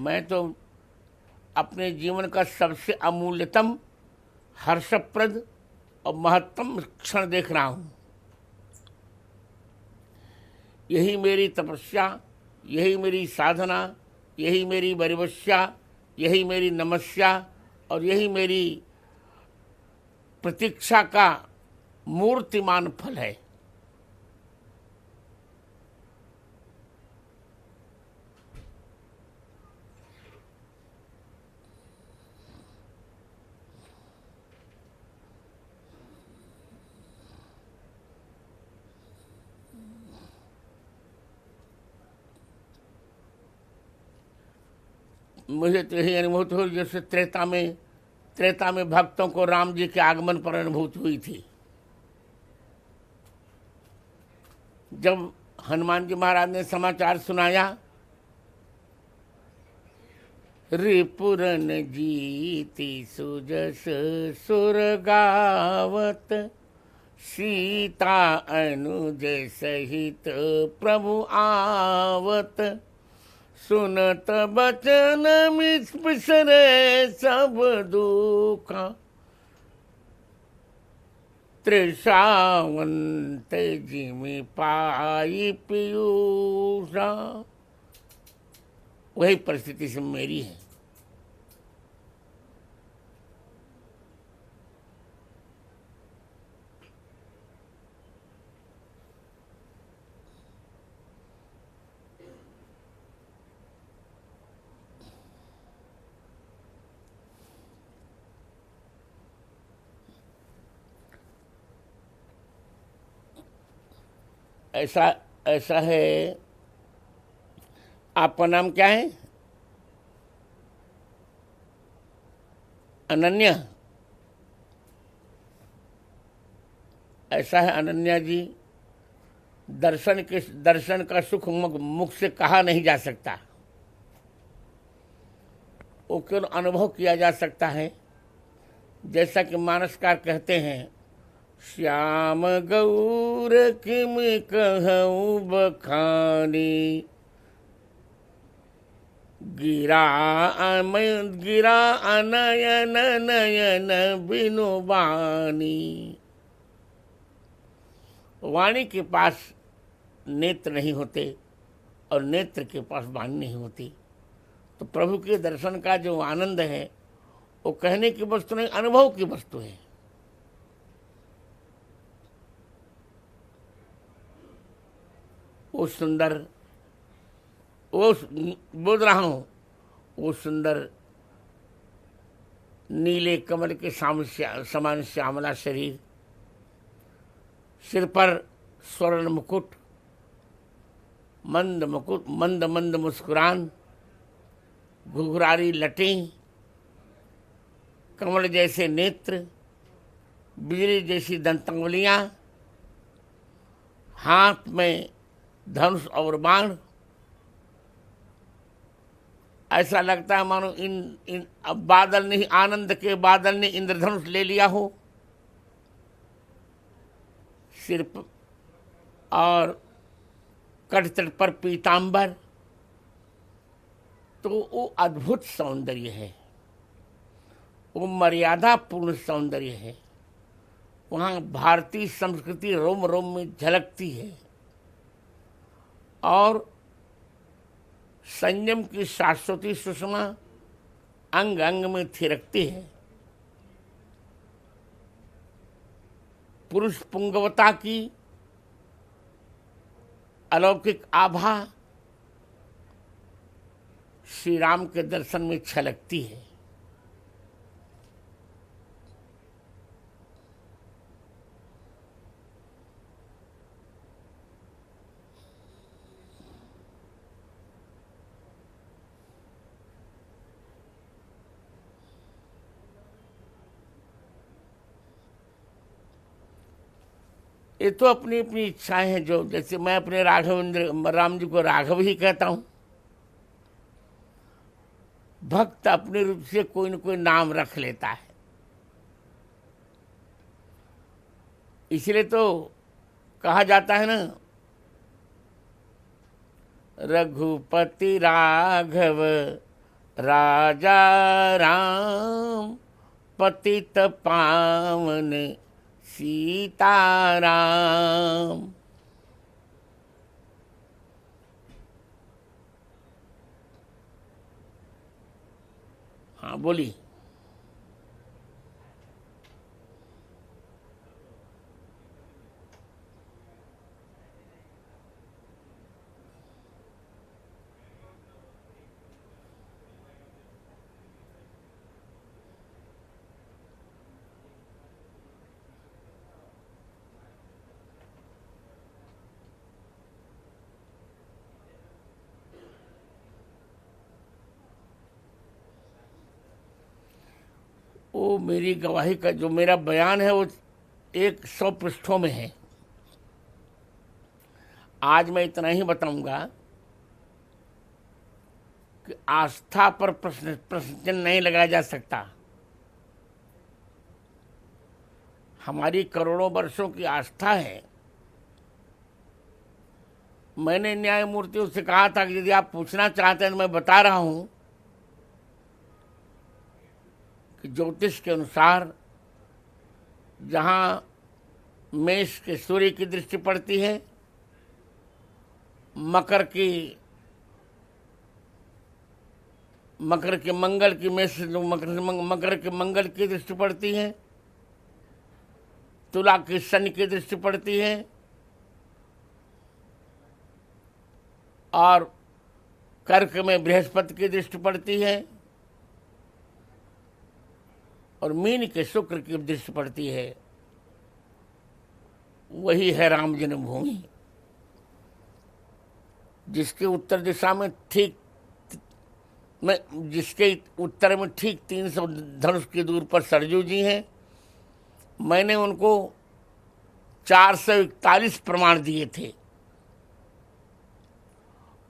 मैं तो अपने जीवन का सबसे अमूल्यतम, हर्षप्रद और महत्तम क्षण देख रहा हूँ। यही मेरी तपस्या, यही मेरी साधना, यही मेरी वरिवस्या, यही मेरी नमस्या और यही मेरी प्रतीक्षा का मूर्तिमान फल है। मुझे तो यही अनुभूति हुई जैसे त्रेता में भक्तों को राम जी के आगमन पर अनुभूति हुई थी। जब हनुमान जी महाराज ने समाचार सुनाया, रिपुरन जीति सुजस सुर गावत, सीता अनुज सहित प्रभु आवत, सुनत बचन बिसरे सब दुखा, त्रिषावंत जिमि पाई पीयूषा। वही परिस्थिति से मेरी है। ऐसा ऐसा है। आपका नाम क्या है? अनन्या। ऐसा है अनन्या जी, दर्शन का सुख मुख से कहा नहीं जा सकता, वो केवल अनुभव किया जा सकता है। जैसा कि मानसकार कहते हैं, श्याम गौर किम कहूँ बखानी, गिरा अनयन नयन बिनु वाणी। वाणी के पास नेत्र नहीं होते और नेत्र के पास वाणी नहीं होती। तो प्रभु के दर्शन का जो आनंद है वो कहने की वस्तु नहीं, अनुभव की वस्तु है। वो सुंदर, वो बोल रहा हूँ, वो सुंदर नीले कमल के समान श्यामला शरीर, सिर पर स्वर्ण मुकुट, मंद मंद मुस्कुरान, घुघरारी लटें, कमल जैसे नेत्र, बिजली जैसी दंतांगुलियां, हाथ में धनुष और बाण। ऐसा लगता है मानो इन अब बादल ने, आनंद के बादल ने इंद्रधनुष ले लिया हो सिर पर, और कटतट पर पीतांबर। तो वो अद्भुत सौंदर्य है, वो मर्यादा पूर्ण सौंदर्य है। वहाँ भारतीय संस्कृति रोम रोम में झलकती है और संयम की शाश्वती सुषमा अंग अंग में थिरकती है। पुरुष पुंगवता की अलौकिक आभा श्री राम के दर्शन में छलकती है। ये तो अपनी अपनी इच्छाएं हैं। जो जैसे मैं अपने राघवेंद्र राम जी को राघव ही कहता हूं, भक्त अपने रूप से कोई न कोई नाम रख लेता है। इसलिए तो कहा जाता है ना, रघुपति राघव राजा राम पतित पावन सीताराम। हाँ बोली। वो मेरी गवाही का जो मेरा बयान है वो 100 पृष्ठों में है। आज मैं इतना ही बताऊंगा कि आस्था पर प्रश्न चिन्ह नहीं लगाया जा सकता। हमारी करोड़ों वर्षों की आस्था है। मैंने न्यायमूर्तियों से कहा था कि यदि आप पूछना चाहते हैं तो मैं बता रहा हूं कि ज्योतिष के अनुसार जहां मेष के सूर्य की दृष्टि पड़ती है, मकर के मंगल की मेष मकर के मंगल की दृष्टि पड़ती है, तुला की शनि की दृष्टि पड़ती है और कर्क में बृहस्पति की दृष्टि पड़ती है और मीन के शुक्र की दृष्टि पड़ती है। वही है राम जन्मभूमि, जिसके उत्तर दिशा में जिसके उत्तर में ठीक 300 धनुष की दूर पर सरजू जी हैं। मैंने उनको 441 प्रमाण दिए थे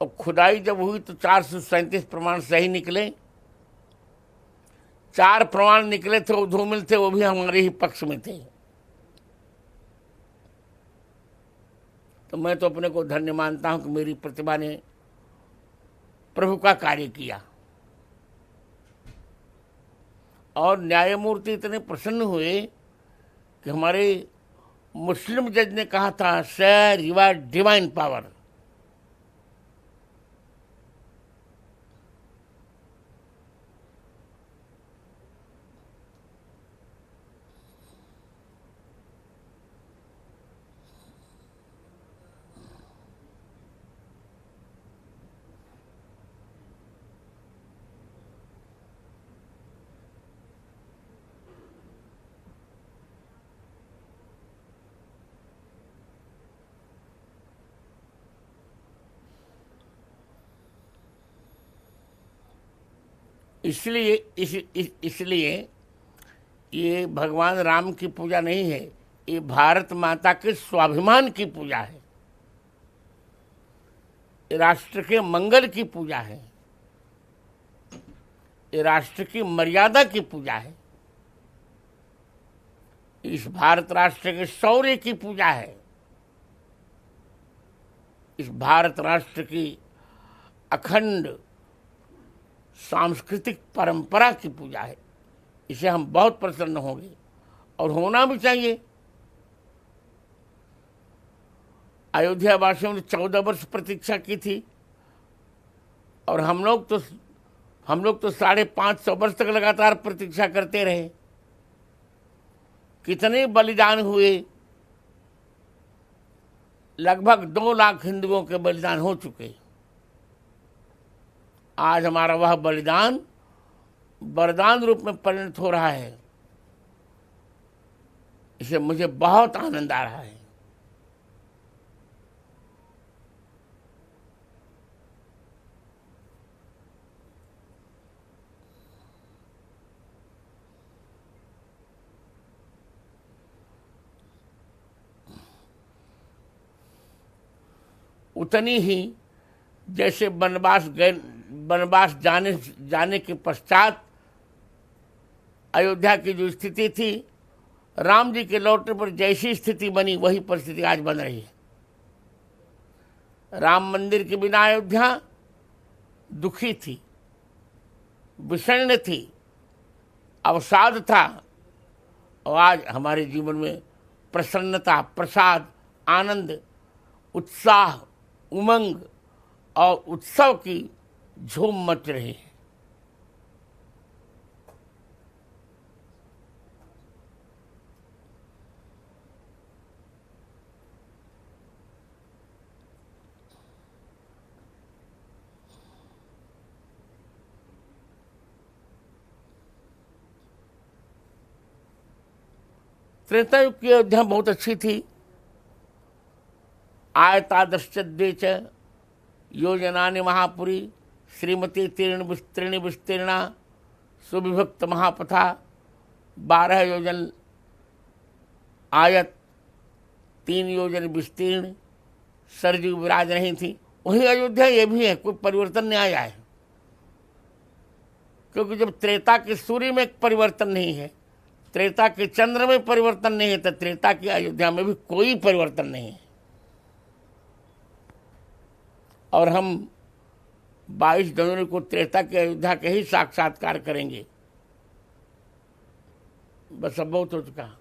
और खुदाई जब हुई तो 437 प्रमाण सही निकले। 4 प्रमाण निकले थे वो धूमिल थे, वो भी हमारे ही पक्ष में थे। तो मैं तो अपने को धन्य मानता हूं कि मेरी प्रतिभा ने प्रभु का कार्य किया। और न्यायमूर्ति इतने प्रसन्न हुए कि हमारे मुस्लिम जज ने कहा था, sir you are divine power. इसलिए ये भगवान राम की पूजा नहीं है, ये भारत माता के स्वाभिमान की पूजा है, ये राष्ट्र के मंगल की पूजा है, ये राष्ट्र की मर्यादा की पूजा है, इस भारत राष्ट्र के शौर्य की पूजा है, इस भारत राष्ट्र की अखंड सांस्कृतिक परंपरा की पूजा है। इसे हम बहुत प्रसन्न होंगे और होना भी चाहिए। अयोध्या वासियों ने 14 वर्ष प्रतीक्षा की थी और हम लोग तो 550 वर्ष तक लगातार प्रतीक्षा करते रहे। कितने बलिदान हुए? लगभग 2 लाख हिंदुओं के बलिदान हो चुके। आज हमारा वह बलिदान वरदान रूप में परिणत हो रहा है। इसे मुझे बहुत आनंद आ रहा है। उतनी ही जैसे वनवास जाने के पश्चात अयोध्या की जो स्थिति थी, राम जी के लौटने पर जैसी स्थिति बनी वही परिस्थिति आज बन रही है। राम मंदिर के बिना अयोध्या दुखी थी, विषण्ण थी, अवसाद था, और आज हमारे जीवन में प्रसन्नता, प्रसाद, आनंद, उत्साह, उमंग और उत्सव की झूम मच रही है। त्रेता युग की अयोध्या बहुत अच्छी थी। आयतादश्चद्वे च योजनानि महापुरी श्रीमती तीर्ण विस्तीर्ण विस्तीर्णा सुविभक्त महापथा। 12 योजन आयत, 3 योजन विस्तीर्ण, सरजू विराज नहीं थी। वही अयोध्या ये भी है, कोई परिवर्तन नहीं आया है। क्योंकि जब त्रेता के सूर्य में परिवर्तन नहीं है, त्रेता के चंद्र में परिवर्तन नहीं है, तो त्रेता की अयोध्या में भी कोई परिवर्तन नहीं है। और हम 22 जनवरी को त्रेता की अयोध्या के ही साक्षात्कार करेंगे। बस अब बहुत हो चुका।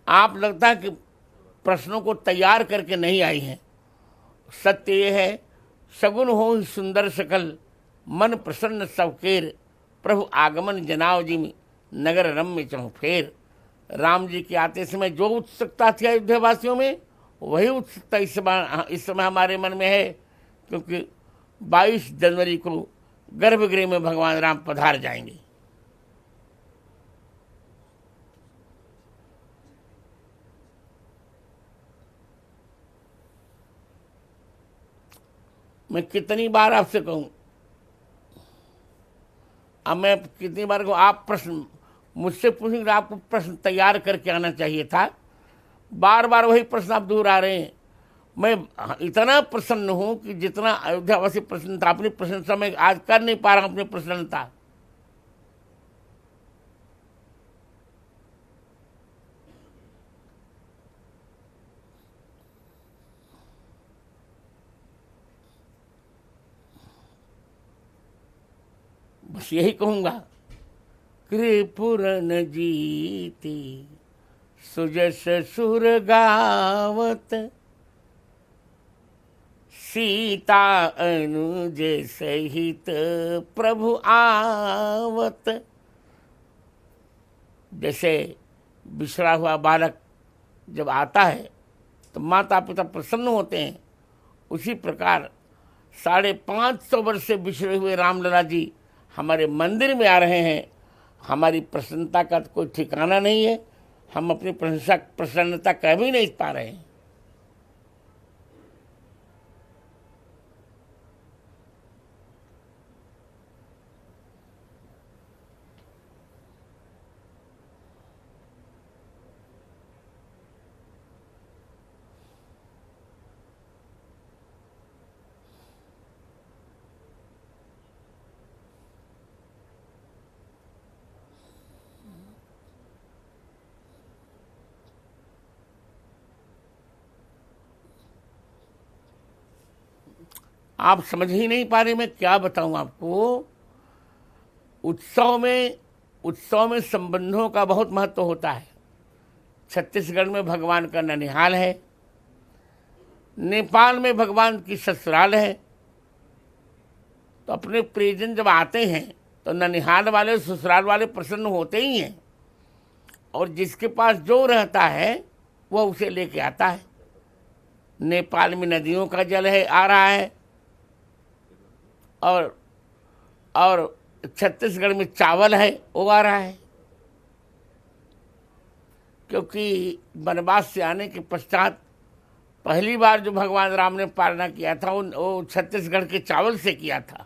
आप लगता है कि प्रश्नों को तैयार करके नहीं आई हैं। सत्य ये है, सगुन हो ही सुंदर सकल, मन प्रसन्न सबकेर, प्रभु आगमन जनाव जी में नगर रम्य चहु फेर। राम जी के आते समय जो उत्सुकता थी अयोध्या वासियों में, वही उत्सुकता इस समय हमारे मन में है। क्योंकि 22 जनवरी को गर्भगृह में भगवान राम पधार जाएंगे। मैं कितनी बार आपसे कहूं, अब मैं कितनी बार कहूं, आप प्रश्न मुझसे पूछेंगे, आपको प्रश्न तैयार करके आना चाहिए था। बार बार वही प्रश्न आप दूर आ रहे हैं। मैं इतना प्रसन्न हूं कि जितना अयोध्यावासी प्रसन्न था, अपनी प्रशंसा में आज कर नहीं पा रहा हूं अपनी प्रसन्नता। बस यही कहूंगा, कृपुरन जीती सुजस सुर गावत, सीता अनुज सहित प्रभु आवत। जैसे बिछड़ा हुआ बालक जब आता है तो माता पिता प्रसन्न होते हैं, उसी प्रकार 550 वर्ष से बिछड़े हुए रामलला जी हमारे मंदिर में आ रहे हैं। हमारी प्रसन्नता का तो कोई ठिकाना नहीं है। हम अपनी प्रसन्नता कह भी नहीं पा रहे हैं। आप समझ ही नहीं पा रहे, मैं क्या बताऊं आपको। उत्सव में संबंधों का बहुत महत्व होता है। छत्तीसगढ़ में भगवान का ननिहाल है, नेपाल में भगवान की ससुराल है। तो अपने प्रियजन जब आते हैं तो ननिहाल वाले, ससुराल वाले प्रसन्न होते ही हैं। और जिसके पास जो रहता है वह उसे लेके आता है। नेपाल में नदियों का जल है, आ रहा है, और छत्तीसगढ़ में चावल है, वो आ रहा है। क्योंकि वनवास से आने के पश्चात पहली बार जो भगवान राम ने पालना किया था वो छत्तीसगढ़ के चावल से किया था।